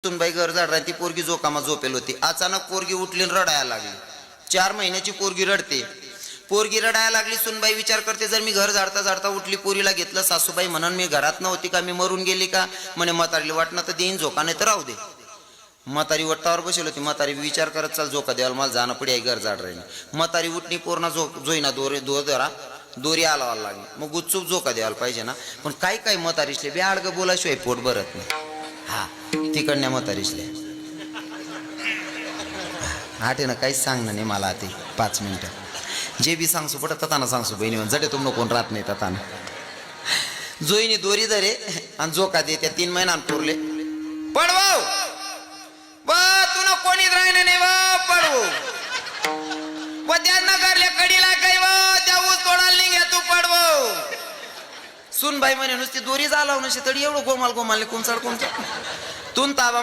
सुनबाई घर झाड ती पोरगी जोकामा झोपेल होती. अचानक पोरगी उठली आणि रडायला लागली. 4 महिन्याची पोरगी रडते. पोरगी रडायला लागली. सुनबाई विचार करते, जर मी घर झाडता झाडता उठली, पोरीला घेतलं, सासूबाई म्हणून मी घरात नव्हती का, मी मरून गेली का. म्हणे म्हातारीला वाटणं तर देईन झोका, नाही तर राहू दे. म्हातारी वट्टावर बसेल होती. म्हातारी विचार करत, चाल झोका द्यायला मला जाणं पडी आहे, घर झाड राहील. म्हातारी उठणी, पूर्ण जोईना दोरी आलावाला लागली. मग गुच्चूप झोका द्यायला पाहिजे ना. पण काय काय म्हातारीसले बे आडगं बोलाशिवाय पोट भरत नाही. हा तिकडण्या म्हातारीसले आठे ना काहीच सांगणं नाही मला. ते 5 मिनिटं जे बी सांगसू पडत तताना सांगसू बहिणी जडे तुम कोण राहत नाही तताना. जोईनी दोरी धरे आणि झोका दे. त्या 3 महिन्यात पोरले पडवाव तुला कोणीच राहिलं नाही वा पडवू व त्यांना करले कडीला काही व त्या ऊस तोडायला नाही घ्या तू पडवो. सुनबाई म्हणे नुसती दोरी झाला नसे तरी एवढं गोमाल कोणचा तुन ताबा